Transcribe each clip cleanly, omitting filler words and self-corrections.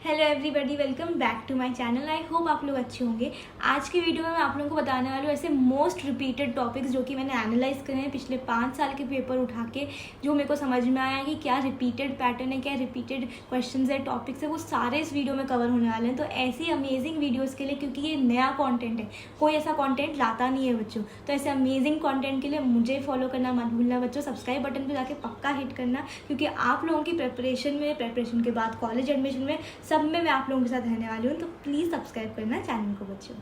Hello everybody, welcome back to my channel. I hope आप लोग अच्छे होंगे। आज के वीडियो में मैं आप लोगों को बताने वाली हूँ ऐसे मोस्ट रिपीटेड टॉपिक्स जो कि मैंने एनालाइज करे हैं पिछले 5 साल के पेपर उठा के, जो मेरे को समझ में आया कि क्या रिपीटेड पैटर्न है, क्या रिपीटेड क्वेश्चंस है, टॉपिक्स है, वो सारे इस वीडियो में कवर होने वाले हैं। तो ऐसी अमेजिंग वीडियोज़ के लिए, क्योंकि ये नया कॉन्टेंट है, कोई ऐसा कॉन्टेंट लाता नहीं है बच्चों, तो ऐसे अमेजिंग कॉन्टेंट के लिए मुझे फॉलो करना मत भूलना बच्चों। सब्सक्राइब बटन पर जाके पक्का हिट करना, क्योंकि आप लोगों की प्रेपरेशन के बाद कॉलेज एडमिशन में सब में मैं आप लोगों के साथ रहने वाली हूँ। तो प्लीज़ सब्सक्राइब करना चैनल को बच्चों।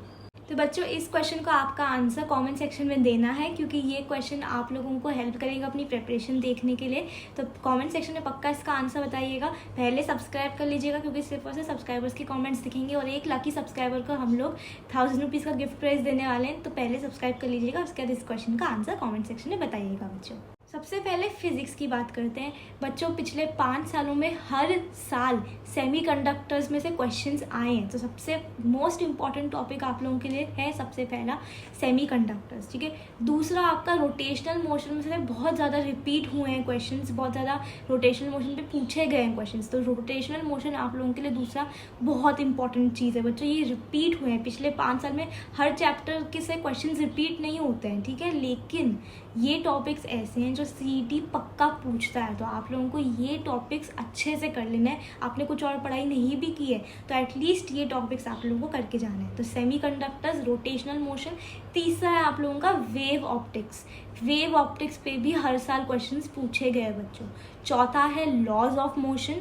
तो बच्चों, इस क्वेश्चन को आपका आंसर कमेंट सेक्शन में देना है, क्योंकि ये क्वेश्चन आप लोगों को हेल्प करेगा अपनी प्रिपरेशन देखने के लिए। तो कमेंट सेक्शन में पक्का इसका आंसर बताइएगा। पहले सब्सक्राइब कर लीजिएगा, क्योंकि सिर्फ और सिर्फ सब्सक्राइबर्स के कमेंट्स दिखेंगे और 1 लाख सब्सक्राइबर को हम लोग 1000 रुपीज़ का गिफ्ट प्राइज देने वाले हैं। तो पहले सब्सक्राइब कर लीजिएगा, उसके बाद इस क्वेश्चन का आंसर कॉमेंट सेक्शन में बताइएगा बच्चों। सबसे पहले फिजिक्स की बात करते हैं बच्चों। पिछले 5 सालों में हर साल सेमीकंडक्टर्स में से क्वेश्चंस आए हैं। तो सबसे मोस्ट इम्पॉर्टेंट टॉपिक आप लोगों के लिए है सबसे पहला सेमीकंडक्टर्स, ठीक है। दूसरा आपका रोटेशनल मोशन में से बहुत ज़्यादा रिपीट हुए हैं क्वेश्चंस, बहुत ज़्यादा रोटेशनल मोशन पे पूछे गए हैं क्वेश्चंस। तो रोटेशनल मोशन आप लोगों के लिए दूसरा बहुत इंपॉर्टेंट चीज़ है बच्चों। ये रिपीट हुए हैं पिछले 5 साल में, हर चैप्टर के से क्वेश्चन रिपीट नहीं होते हैं, ठीक है। लेकिन ये टॉपिक्स ऐसे हैं जो सीईटी पक्का पूछता है। तो आप लोगों को ये टॉपिक्स अच्छे से कर लेना है। आपने कुछ और पढ़ाई नहीं भी की है तो एटलीस्ट ये टॉपिक्स आप लोगों को करके जाना है। तो सेमीकंडक्टर्स, रोटेशनल मोशन। तीसरा है आप लोगों का वेव ऑप्टिक्स। वेव ऑप्टिक्स पे भी हर साल क्वेश्चंस पूछे गए बच्चों। चौथा है लॉज ऑफ मोशन।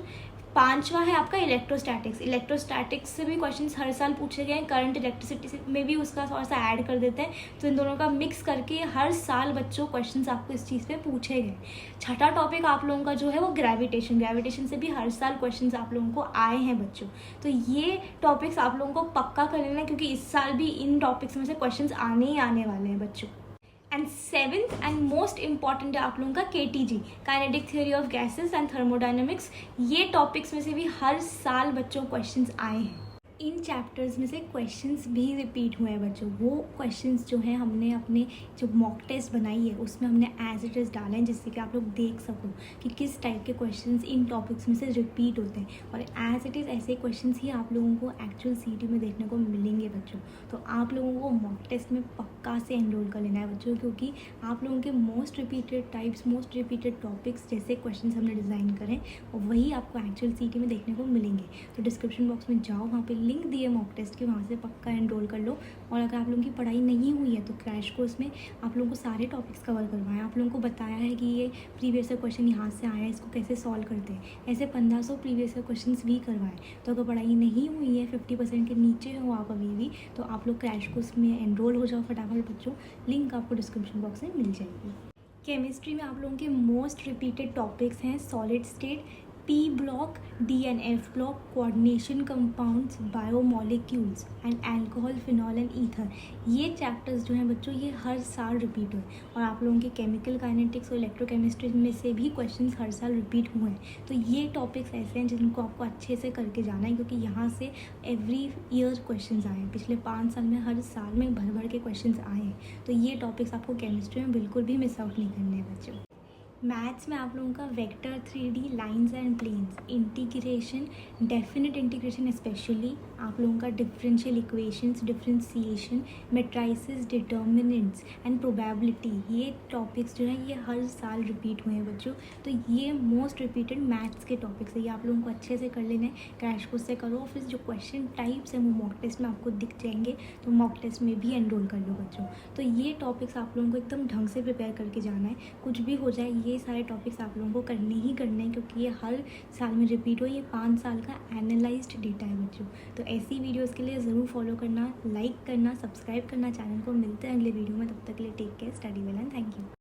पांचवा है आपका इलेक्ट्रोस्टैटिक्स। इलेक्ट्रोस्टैटिक्स से भी क्वेश्चंस हर साल पूछे गए हैं। करंट इलेक्ट्रिसिटी में भी उसका थोड़ा सा ऐड कर देते हैं, तो इन दोनों का मिक्स करके हर साल बच्चों क्वेश्चंस आपको इस चीज़ पे पूछे गए। छठा टॉपिक आप लोगों का जो है वो ग्रेविटेशन। ग्रेविटेशन से भी हर साल क्वेश्चंस आप लोगों को आए हैं बच्चों। तो ये टॉपिक्स आप लोगों को पक्का कर लेना है, क्योंकि इस साल भी इन टॉपिक्स में से क्वेश्चंस आने ही आने वाले हैं बच्चों। And seventh and most important है आप लोगों का KTG, kinetic theory of gases and thermodynamics. ये टॉपिक्स में से भी हर साल बच्चों क्वेश्चंस आए हैं। इन चैप्टर्स में से क्वेश्चंस भी रिपीट हुए हैं बच्चों। वो क्वेश्चंस जो है हमने अपने जो मॉक टेस्ट बनाई है उसमें हमने एज इट इज़ डाले हैं, जिससे कि आप लोग देख सको कि किस टाइप के क्वेश्चंस इन टॉपिक्स में से रिपीट होते हैं। और एज इट इज़ ऐसे क्वेश्चंस ही आप लोगों को एक्चुअल सीईटी में देखने को मिलेंगे बच्चों। तो आप लोगों को मॉक टेस्ट में पक्का से एनरोल कर लेना है बच्चों, क्योंकि आप लोगों के most repeated types, most repeated topics जैसे क्वेश्चंस हमने डिज़ाइन करें और वही आपको एक्चुअल सीईटी में देखने को मिलेंगे। तो डिस्क्रिप्शन बॉक्स में जाओ, वहाँ पे लिंक दिए मॉक टेस्ट की, वहाँ से पक्का एनरोल कर लो। और अगर आप लोगों की पढ़ाई नहीं हुई है तो क्रैश कोर्स में आप लोगों को सारे टॉपिक्स कवर करवाएं। आप लोगों को बताया है कि ये प्रीवियस ईयर क्वेश्चन यहाँ से आया है, इसको कैसे सॉल्व करते हैं। ऐसे 1500 प्रीवियस ईयर क्वेश्चन भी करवाएं। तो अगर पढ़ाई नहीं हुई है, 50% के नीचे हो आप अभी भी, तो आप लोग क्रैश कोर्स में एनरोल हो जाओ फटाफट बच्चों। लिंक आपको डिस्क्रिप्शन बॉक्स में मिल जाएगी। केमिस्ट्री में आप लोगों के मोस्ट रिपीटेड टॉपिक्स हैं solid state, P block, D and F block, coordination compounds, biomolecules and alcohol, phenol and ether. ये चैप्टर्स जो हैं बच्चों ये हर साल रिपीट हुए और आप लोगों के केमिकल काइनेटिक्स और इलेक्ट्रोकेमिस्ट्री में से भी क्वेश्चंस हर साल रिपीट हुए हैं। तो ये टॉपिक्स ऐसे हैं जिनको आपको अच्छे से करके जाना है, क्योंकि यहाँ से एवरी ईयर क्वेश्चंस आए हैं। पिछले 5 साल में हर साल में भर भर के क्वेश्चंस आए हैं। तो ये टॉपिक्स आपको केमिस्ट्री में बिल्कुल भी मिस आउट नहीं करने हैं बच्चों। मैथ्स में आप लोगों का vector, 3D, lines and planes, integration, definite integration specially, आप लोगों का differential equations, differentiation, matrices, determinants and probability. ये टॉपिक्स जो हैं ये हर साल रिपीट हुए हैं बच्चों। तो ये मोस्ट रिपीटेड मैथ्स के टॉपिक्स है, ये आप लोगों को अच्छे से कर लेना है। क्रैश कोर्स से करो, फिर जो क्वेश्चन टाइप्स हैं वो मॉक टेस्ट में आपको दिख जाएंगे, तो मॉक टेस्ट में भी एनरोल कर लो बच्चों। तो ये टॉपिक्स आप लोगों को एकदम ढंग से प्रिपेयर करके जाना है। कुछ भी हो जाए ये सारे टॉपिक्स आप लोगों को करने ही करने हैं, क्योंकि ये हर साल में रिपीट हो। ये 5 साल का एनालाइज्ड डेटा है बच्चों। तो ऐसी वीडियोस के लिए ज़रूर फॉलो करना, लाइक करना, सब्सक्राइब करना चैनल को। मिलते हैं अगले वीडियो में, तब तक के लिए take care, study well and thank you.